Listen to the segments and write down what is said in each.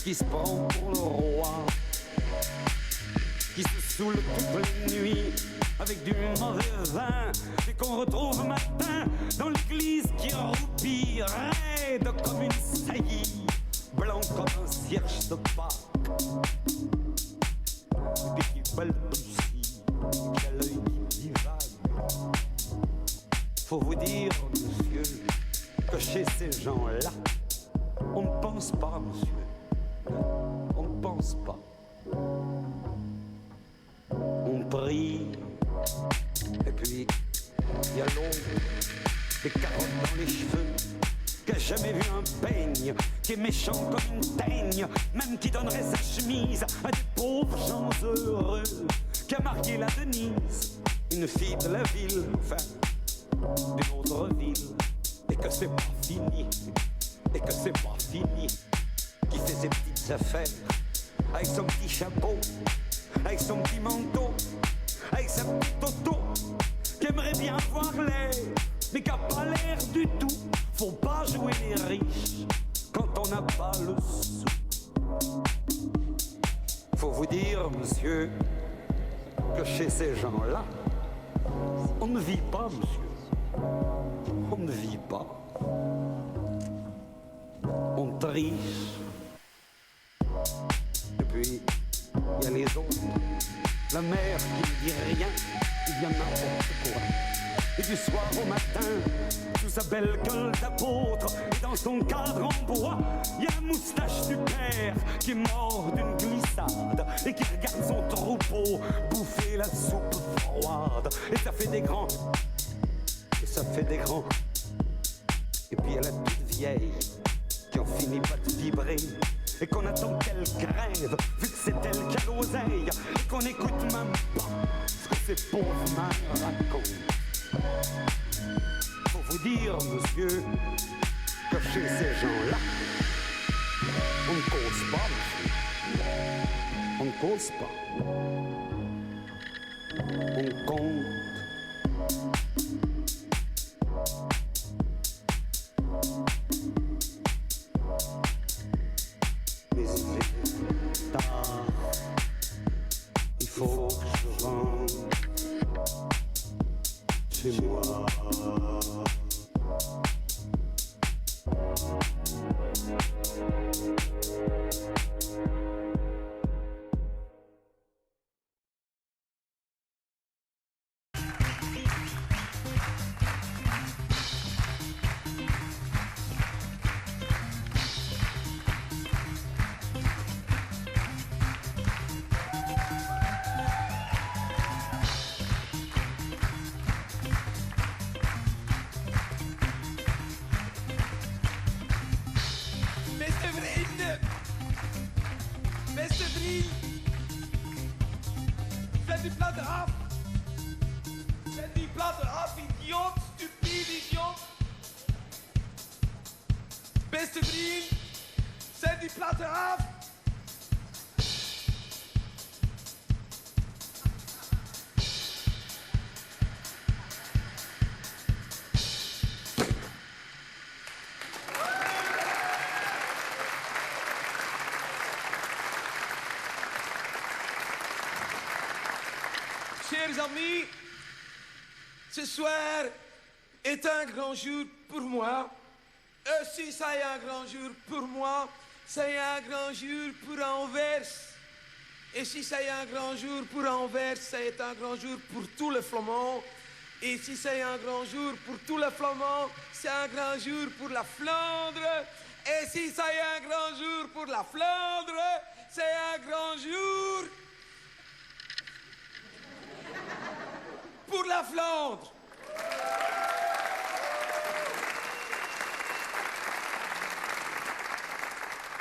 Qui se prend pour le roi, qui se saoule toutes les nuits avec du mauvais vin, et qu'on retrouve matin dans l'église qui roupille, raide comme une saillie, blanc comme un cierge de Pâques, et puis qui balbutie, qui a l'œil qui divague. Faut vous dire, monsieur, que chez ces gens-là, on ne pense pas, monsieur, On ne pense pas. On prie. Et puis, il y a l'ombre, des carottes dans les cheveux, qui a jamais vu un peigne, qui est méchant comme une teigne, même qui donnerait sa chemise à des pauvres gens heureux, qui a marié la Denise, une fille de la ville, enfin, d'une autre ville, et que c'est pas fini, et que c'est pas fini, qui fait ses petites affaires, avec son petit chapeau, avec son petit manteau, avec sa petite auto, qui aimerait bien avoir l'air, mais qui a pas l'air du tout. Faut pas jouer les riches quand on n'a pas le sou. Faut vous dire, monsieur, que chez ces gens-là, on ne vit pas, monsieur. On ne vit pas. On triche. Et puis, il y a les autres. La mère qui ne dit rien, il y a n'importe quoi. Et du soir au matin, sous sa belle gueule d'apôtre, et dans son cadre en bois, il y a la moustache du père qui est mort d'une glissade et qui regarde son troupeau bouffer la soupe froide. Et ça fait des grands. Et ça fait des grands. Et puis il y a la toute vieille qui en finit pas de vibrer. Et qu'on attend qu'elle crève, vu que c'est elle qui a l'oseille, et qu'on n'écoute même pas ce que ces pauvres mères racontent. Faut vous dire, monsieur, que chez ces gens-là, on ne cause pas, monsieur. On ne cause pas. On compte. Mais il est tard, il faut que je rentre chez moi. Beste vriend, zet die platen af. Chers amis, ce soir est un grand jour pour moi. Si c'est un grand jour pour moi, c'est un grand jour pour Anvers. Et si c'est un grand jour pour Anvers, c'est un grand jour pour tous les Flamands. Et si c'est un grand jour pour tous les Flamands, c'est un grand jour pour la Flandre. Et si c'est un grand jour pour la Flandre, c'est un grand jour pour la Flandre.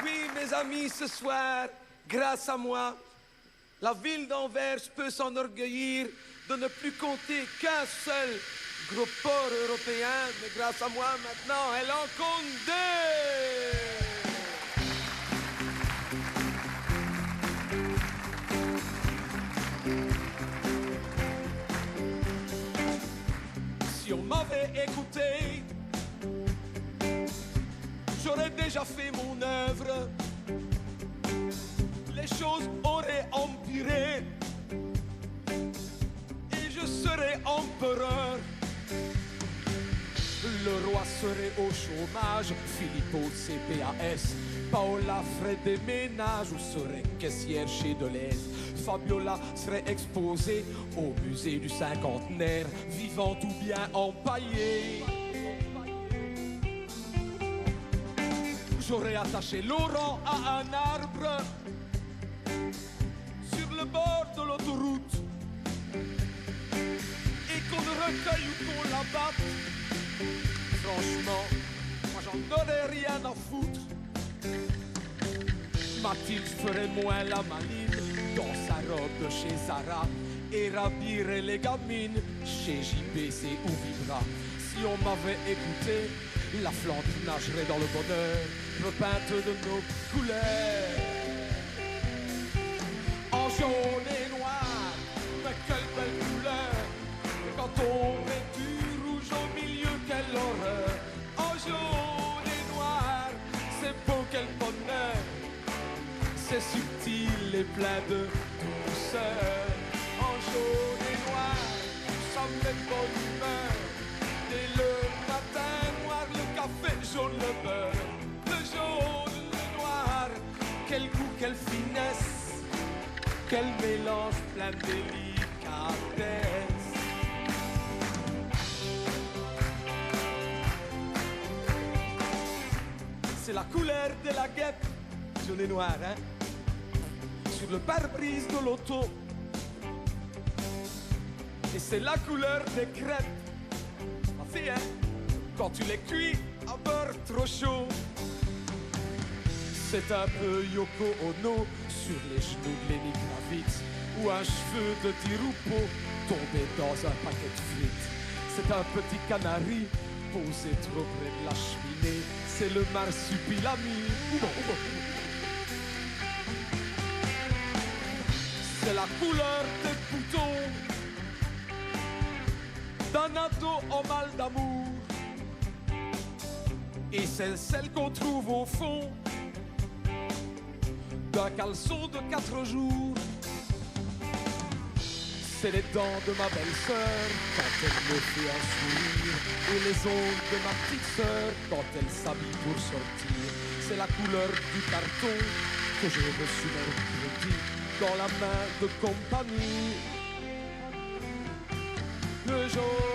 Oui, mes amis, ce soir, grâce à moi, la ville d'Anvers peut s'enorgueillir de ne plus compter qu'un seul gros port européen, mais grâce à moi, maintenant, elle en compte deux. Si on m'avait écouté, j'aurais déjà fait mon œuvre. Les choses auraient empiré et je serais empereur. Le roi serait au chômage, Philippe au CPAS, Paola ferait des ménages ou serait caissière chez Deleuze. Fabiola serait exposée au musée du cinquantenaire, vivante ou bien empaillée. j'aurais attaché Laurent à un arbre sur le bord de l'autoroute et qu'on le recueille ou qu'on l'abatte. Franchement, moi j'en aurais rien à foutre. Mathilde ferait moins la maline dans sa robe de chez Zara et ravirait les gamines chez JBC ou Vibra. Si on m'avait écouté, la Flandre nagerait dans le bonheur, repeinte de nos couleurs. En jaune et noir, mais quelle belle couleur. Et quand on met du rouge au milieu, quelle horreur. En jaune et noir, c'est beau, quel bonheur. C'est subtil et plein de douceur. En jaune et noir, ça me met bonne humeur. Dès le matin, noir le café, jaune le beurre. Le jaune, le noir, quel goût, quelle finesse. Quel mélange plein de délicatesse. C'est la couleur de la guêpe, jaune et noir, hein, sur le pare-brise de l'auto. Et c'est la couleur des crêpes, enfin, hein, quand tu les cuis à beurre trop chaud. C'est un peu Yoko Ono sur les genoux de Lenny Kravitz, ou un cheveu de Dirupo tombé dans un paquet de frites. C'est un petit canari posé trop près de la cheminée. C'est le marsupilami. C'est la couleur des boutons d'un ado en mal d'amour. Et c'est celle qu'on trouve au fond d'un caleçon de 4 jours. C'est les dents de ma belle-sœur quand elle me fait un sourire, et les ongles de ma petite sœur quand elle s'habille pour sortir. C'est la couleur du carton que j'ai reçu mercredi dans la main de compagnie. Le jour